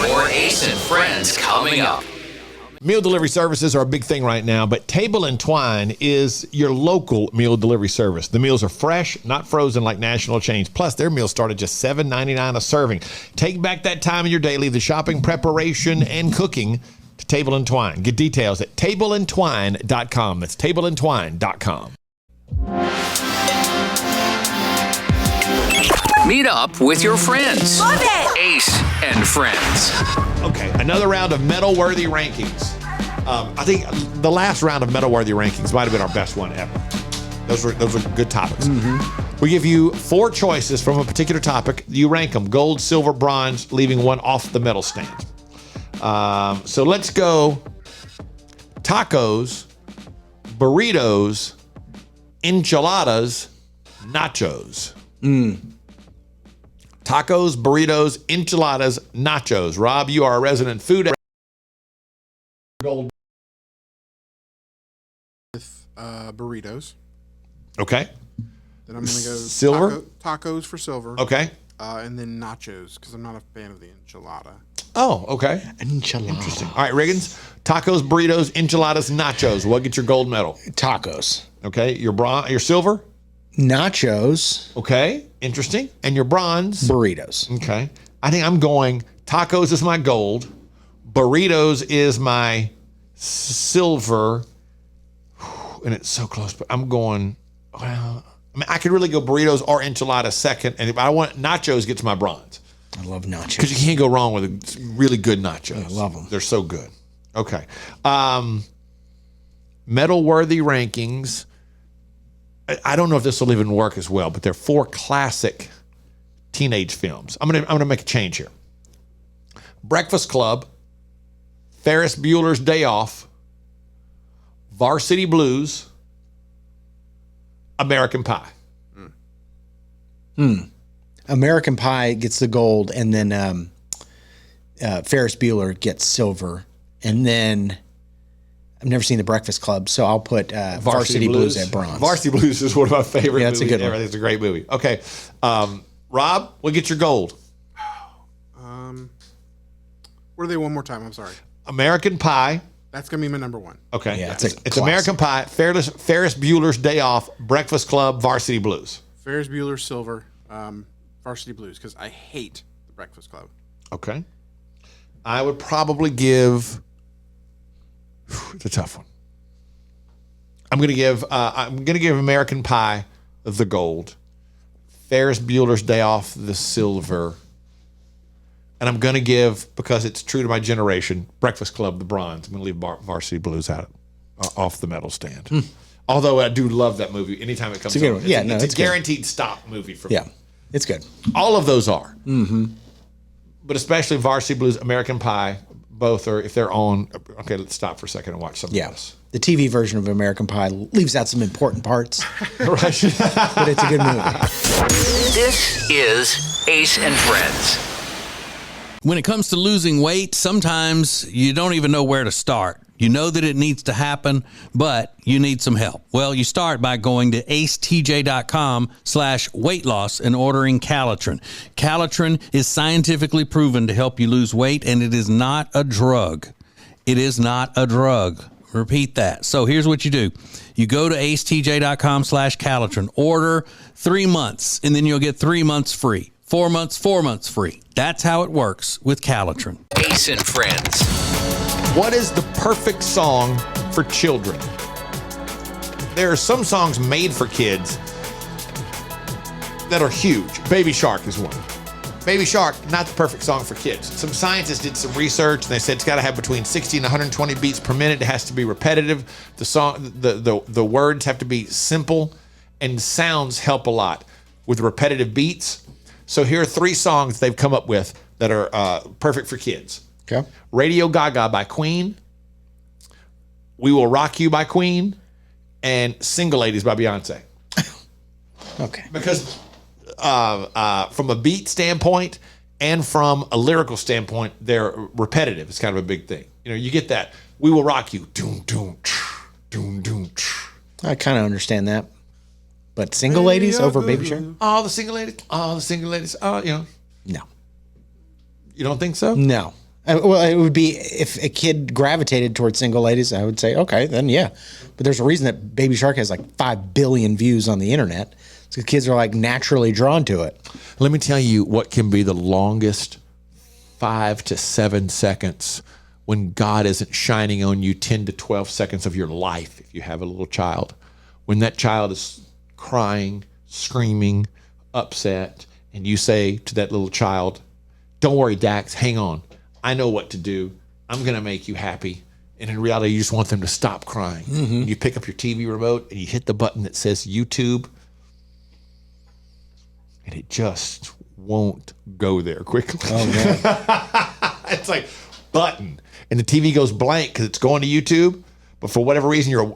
More Ace and Friends coming up. Meal delivery services are a big thing right now, but Table and Twine is your local meal delivery service. The meals are fresh, not frozen like national chains. Plus, their meals start at just $7.99 a serving. Take back that time in your day, leave the shopping, preparation, and cooking to Table and Twine. Get details at tableandtwine.com. That's tableandtwine.com. Meet up with your friends. Love it! Ace and Friends. Okay, another round of medal-worthy rankings. I think the last round of medal-worthy rankings might have been our best one ever. Those were good topics. Mm-hmm. We give you 4 choices from a particular topic. You rank them: gold, silver, bronze, leaving one off the medal stand. So let's go: tacos, burritos, enchiladas, nachos. Tacos, burritos, enchiladas, nachos. Rob, you are a resident food. Gold. Burritos. Okay. Then I'm gonna go Silver? tacos for silver. Okay. And then nachos because I'm not a fan of the enchilada. Oh, okay. Enchilada. Interesting. All right, Riggins. Tacos, burritos, enchiladas, nachos. What gets your gold medal? Tacos. Okay. Your silver? Nachos. Okay. Interesting. And your bronze? Burritos. Okay. I think I'm going tacos is my gold. Burritos is my silver. And it's so close, but I'm going, well, I mean, I could really go burritos or enchiladas second. And if I want nachos, gets my bronze. I love nachos. Because you can't go wrong with really good nachos. I love them. They're so good. Okay. Medal-worthy rankings. I don't know if this will even work as well, but they're 4 classic teenage films. I'm gonna make a change here. Breakfast Club, Ferris Bueller's Day Off, Varsity Blues, American Pie. American Pie gets the gold, and then Ferris Bueller gets silver, and then I've never seen The Breakfast Club, so I'll put Varsity Blues at bronze. Varsity Blues is one of my favorite that's movies a good one. ever. It's a great movie. Okay. Rob, what gets your gold? What are they one more time? I'm sorry. American Pie. That's going to be my number 1. Okay. Yeah, it's American Pie, Ferris Bueller's Day Off, Breakfast Club, Varsity Blues. Ferris Bueller, silver, Varsity Blues, because I hate The Breakfast Club. Okay. I would probably give. It's a tough one. I'm gonna give American Pie the gold, Ferris Bueller's Day Off the silver, and I'm gonna give, because it's true to my generation, Breakfast Club the bronze. I'm gonna leave Varsity Blues out off the medal stand. Although I do love that movie anytime it comes It's a good on. one. Yeah, it's a good. guaranteed stop movie for me. Yeah, it's good. All of those are. Mm-hmm. But especially Varsity Blues, American Pie, both are, if they're on. Okay, let's stop for a second and watch some of this. The TV version of American Pie leaves out some important parts, Right. but it's a good movie. This is Ace and Friends. When it comes to losing weight, sometimes you don't even know where to start. You know that it needs to happen, but you need some help. Well, you start by going to acetj.com/weight loss and ordering Calitrin. Calitrin is scientifically proven to help you lose weight, and it is not a drug. It is not a drug. Repeat that. So here's what you do. You go to acetj.com/Calitrin, order 3 months, and then you'll get 3 months free. 4 months, 4 months free. That's how it works with Calitrin. Ace and Friends. What is the perfect song for children? There are some songs made for kids that are huge. Baby Shark is one. Baby Shark, not the perfect song for kids. Some scientists did some research, and they said it's got to have between 60 and 120 beats per minute. It has to be repetitive. The song, the words have to be simple, and sounds help a lot with repetitive beats. So here are 3 songs they've come up with that are perfect for kids. Okay. Radio Gaga by Queen, We Will Rock You by Queen, and Single Ladies by Beyonce. Okay. Because from a beat standpoint and from a lyrical standpoint, they're repetitive. It's kind of a big thing. You know, you get that. We Will Rock You. Doom, doom, doom, doom. I kind of understand that. But Single Ladies over Baby Shark? All the single ladies. All the single ladies. You know. No. You don't think so? No. Well, it would be if a kid gravitated towards Single Ladies, I would say, okay, then yeah. But there's a reason that Baby Shark has like 5 billion views on the internet. So kids are like naturally drawn to it. Let me tell you what can be the longest 5 to 7 seconds when God isn't shining on you 10 to 12 seconds of your life if you have a little child. When that child is crying, screaming, upset, and you say to that little child, don't worry, Dax, hang on. I know what to do. I'm going to make you happy. And in reality, you just want them to stop crying. Mm-hmm. You pick up your TV remote and you hit the button that says YouTube, and it just won't go there quickly. Oh, man. It's like button, and the TV goes blank because it's going to YouTube. But for whatever reason, your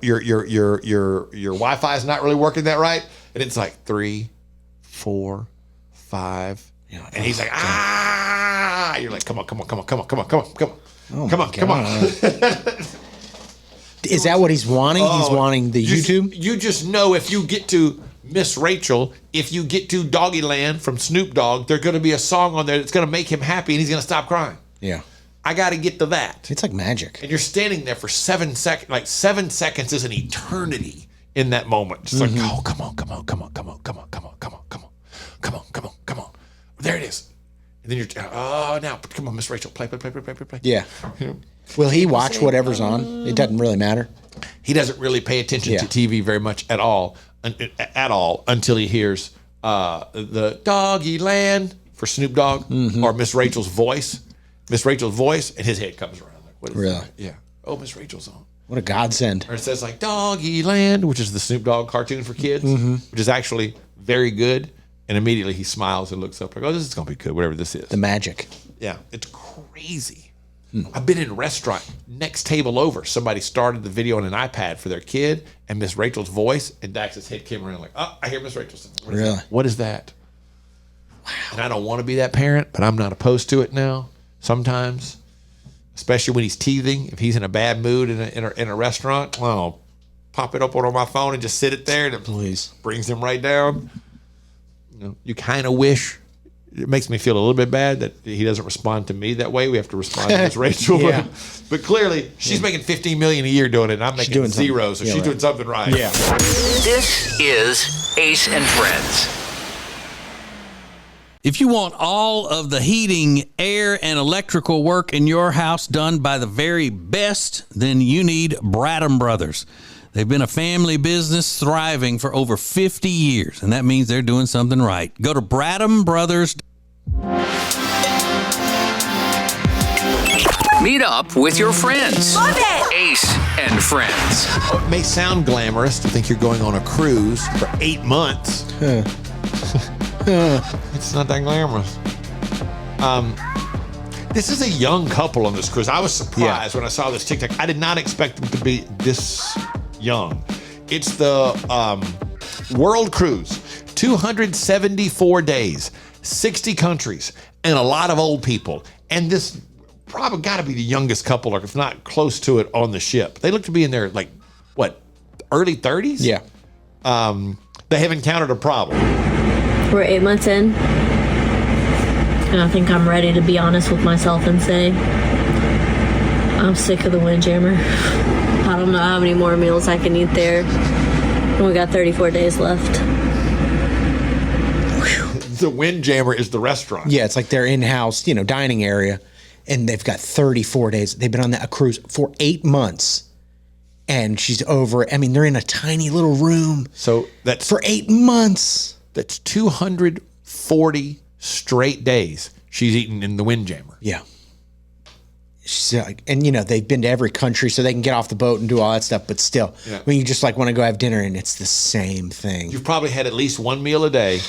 Wi-Fi is not really working that right, and it's like 3, 4, 5, and he's like, ah! You're like, come on. Oh Come on. Is that what he's wanting? He's wanting the YouTube? You just know if you get to Miss Rachel, if you get to Doggyland from Snoop Dogg, there's going to be a song on there that's going to make him happy and he's going to stop crying. Yeah. I got to get to that. It's like magic. And you're standing there for 7 seconds. Like 7 seconds is an eternity in that moment. Just like, oh, come on. There it is. And then you're, now, come on, Miss Rachel, play. Yeah. Will he watch whatever's on? It doesn't really matter. He doesn't really pay attention to TV very much at all until he hears the Doggy Land for Snoop Dogg or Miss Rachel's voice. Miss Rachel's voice, and his head comes around. Like, what is that? Yeah. Oh, Miss Rachel's on. What a godsend. Or it says like Doggy Land, which is the Snoop Dogg cartoon for kids, which is actually very good. And immediately he smiles and looks up like, oh, this is going to be good, whatever this is. The magic. Yeah, it's crazy. I've been in a restaurant, next table over, somebody started the video on an iPad for their kid, and Miss Rachel's voice, and Dax's head came around like, oh, I hear Miss Rachel's. Really? What is that? Wow. And I don't want to be that parent, but I'm not opposed to it now. Sometimes, especially when he's teething, if he's in a bad mood in a restaurant, well, pop it up on my phone and just sit it there, and it brings him right down. You kind of wish. It makes me feel a little bit bad that he doesn't respond to me that way. We have to respond to Miss Rachel. Yeah. But clearly, she's making $15 million a year doing it, and I'm making zero, so she's doing something right. Yeah. This is Ace and Friends. If you want all of the heating, air, and electrical work in your house done by the very best, then you need Bradham Brothers. They've been a family business thriving for over 50 years, and that means they're doing something right. Go to Bradham Brothers. Meet up with your friends. Love it! Ace and Friends. It may sound glamorous to think you're going on a cruise for 8 months. It's not that glamorous. This is a young couple on this cruise. I was surprised when I saw this TikTok. I did not expect them to be this young. It's the World Cruise. 274 days, 60 countries, and a lot of old people. And this probably got to be the youngest couple, or if not close to it, on the ship. They look to be in their, like, what, early 30s? Yeah. They have encountered a problem. We're 8 months in, and I think I'm ready to be honest with myself and say I'm sick of the Windjammer. I don't know how many more meals I can eat there. And we got 34 days left. The Windjammer is the restaurant. Yeah, it's like their in-house, dining area, and they've got 34 days. They've been on a cruise for 8 months, and she's over. I mean, they're in a tiny little room. So that's for 8 months. That's 240 straight days she's eaten in the Windjammer. Yeah. She's like, and they've been to every country, so they can get off the boat and do all that stuff. But still, when you just like want to go have dinner, and it's the same thing. You've probably had at least one meal a day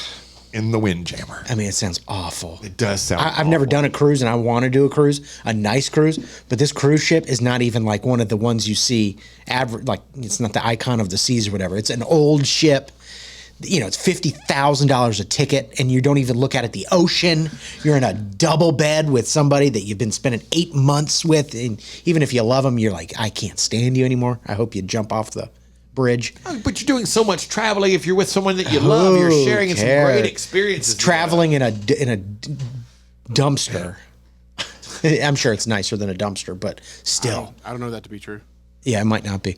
in the Windjammer. I mean, it sounds awful. It does sound awful. I've never done a cruise, and I want to do a cruise, a nice cruise. But this cruise ship is not even like one of the ones you see, like it's not the Icon of the Seas or whatever. It's an old ship. It's $50,000 a ticket, and you don't even look out at the ocean. You're in a double bed with somebody that you've been spending 8 months with, and even if you love them, you're like, I can't stand you anymore. I hope you jump off the bridge. But you're doing so much traveling. If you're with someone that you love, you're sharing in some great experiences. It's traveling in a dumpster. I'm sure it's nicer than a dumpster, but still. I don't know that to be true. Yeah, it might not be.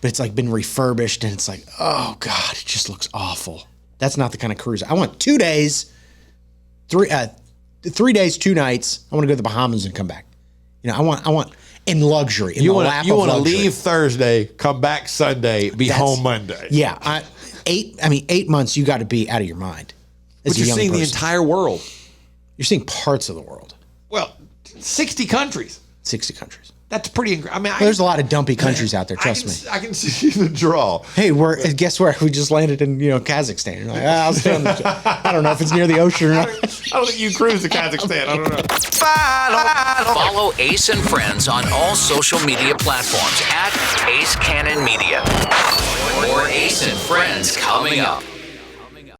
But it's like been refurbished, and it's like, oh God, it just looks awful. That's not the kind of cruise. I want 2 days, 3 days, 2 nights. I want to go to the Bahamas and come back. I want in luxury. You want to leave Thursday, come back Sunday, be home Monday. Yeah, 8 months. You got to be out of your mind. But you're seeing the entire world. You're seeing parts of the world. Well, 60 countries. 60 countries. That's pretty. There's a lot of dumpy countries out there. Trust me. I can see the draw. Hey, guess where? We just landed in Kazakhstan. You're like, I'll stay on I don't know if it's near the ocean or not. I don't think you cruise to Kazakhstan. I don't know. Follow Ace and Friends on all social media platforms at Ace Cannon Media. More Ace and Friends coming up.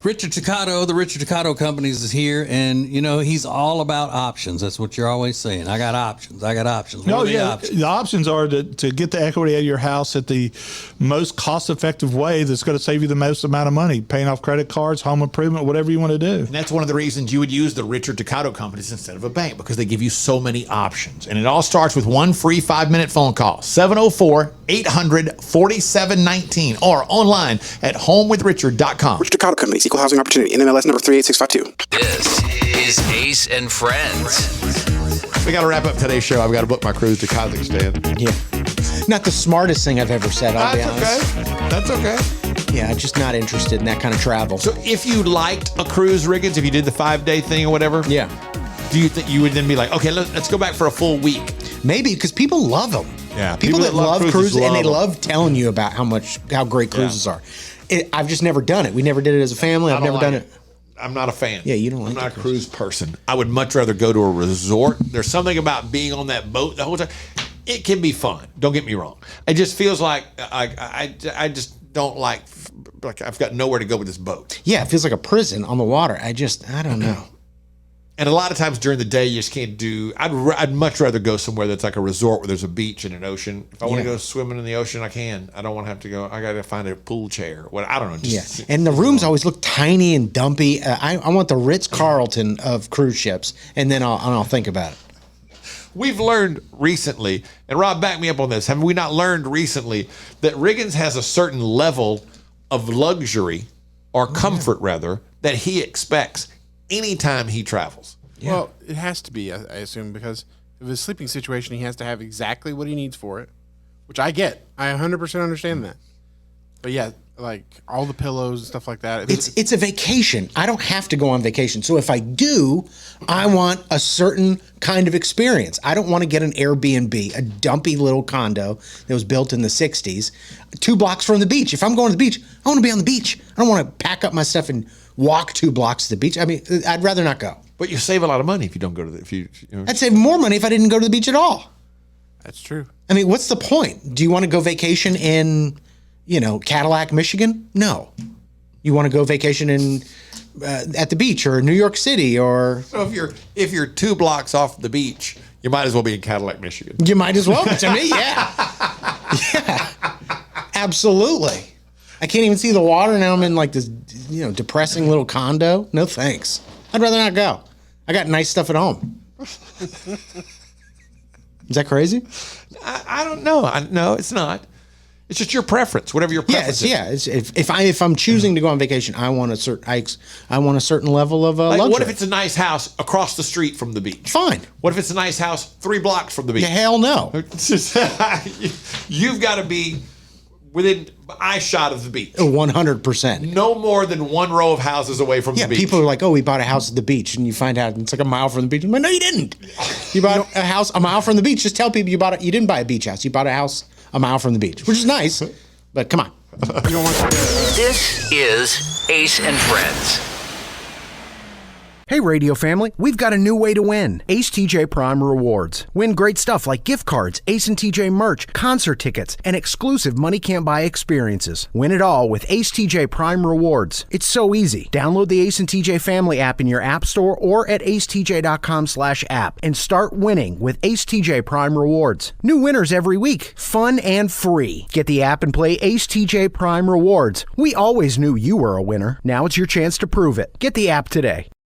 Richard Toccato, the Richard Toccato Companies is here, and he's all about options. That's what you're always saying. I got options. I got options. What are the options? The options are to get the equity out of your house at the most cost-effective way that's going to save you the most amount of money, paying off credit cards, home improvement, whatever you want to do. And that's one of the reasons you would use the Richard Toccato Companies instead of a bank, because they give you so many options. And it all starts with one free 5-minute phone call, 704-800-4719, or online at homewithrichard.com. Richard Toccato Companies, Equal Housing Opportunity, NMLS number 38652. This is Ace and Friends. We got to wrap up today's show. I've got to book my cruise to Kazakhstan. Yeah. Not the smartest thing I've ever said, I'll be honest. That's okay. Yeah, I'm just not interested in that kind of travel. So if you liked a cruise, Riggins, if you did the 5-day thing or whatever, yeah, do you think you would then be like, okay, let's go back for a full week? Maybe, because people love them. Yeah, people that love cruises, and they them. love telling you about how great cruises are. I've just never done it. We never did it as a family. I've never done it. I'm not a fan. Yeah, you don't like I'm not a cruise person. I would much rather go to a resort. There's something about being on that boat the whole time. It can be fun. Don't get me wrong. It just feels like I just don't like I've got nowhere to go with this boat. Yeah, it feels like a prison on the water. I don't know. And a lot of times during the day, you just can't do. I'd much rather go somewhere that's like a resort where there's a beach and an ocean. If I want to go swimming in the ocean, I can. I don't want to have to go. I got to find a pool chair. What I don't know. Just, and the rooms always look tiny and dumpy. I want the Ritz-Carlton of cruise ships, and then I'll think about it. We've learned recently, and Rob, back me up on this. Have we not learned recently that Riggins has a certain level of luxury or comfort, rather, that he expects anytime he travels? Yeah. Well, it has to be, I assume, because of his sleeping situation, he has to have exactly what he needs for it, which I get. I 100% understand that. But yeah, like all the pillows and stuff like that. It's a vacation. I don't have to go on vacation. So if I do, I want a certain kind of experience. I don't want to get an Airbnb, a dumpy little condo that was built in the 60s, 2 blocks from the beach. If I'm going to the beach, I want to be on the beach. I don't want to pack up my stuff and walk 2 blocks to the beach. I mean, I'd rather not go. But you save a lot of money if you don't go to the. I'd save more money if I didn't go to the beach at all. That's true. I mean, what's the point? Do you want to go vacation in, Cadillac, Michigan? No. You want to go vacation in at the beach or New York City or. So if you're 2 blocks off the beach, you might as well be in Cadillac, Michigan. You might as well. To me, yeah. Yeah. Absolutely. I can't even see the water now. I'm in like this, depressing little condo. No thanks. I'd rather not go. I got nice stuff at home. Is that crazy? I don't know. No, it's not. It's just your preference, whatever your preference is. Yeah. If I'm choosing to go on vacation, I want a certain level of luxury. What if it's a nice house across the street from the beach? Fine. What if it's a nice house 3 blocks from the beach? Yeah, hell no. You've got to be within eye shot of the beach. 100%. No more than 1 row of houses away from the beach. Yeah, people are like, oh, we bought a house at the beach. And you find out it's like a mile from the beach. I'm like, no, you didn't. You bought a house a mile from the beach. Just tell people you didn't buy a beach house. You bought a house a mile from the beach, which is nice. But come on. This is Ace and Friends. Hey, radio family, we've got a new way to win. Ace TJ Prime Rewards. Win great stuff like gift cards, Ace and TJ merch, concert tickets, and exclusive money can't buy experiences. Win it all with Ace TJ Prime Rewards. It's so easy. Download the Ace and TJ family app in your app store or at acetj.com/app and start winning with Ace TJ Prime Rewards. New winners every week. Fun and free. Get the app and play Ace TJ Prime Rewards. We always knew you were a winner. Now it's your chance to prove it. Get the app today.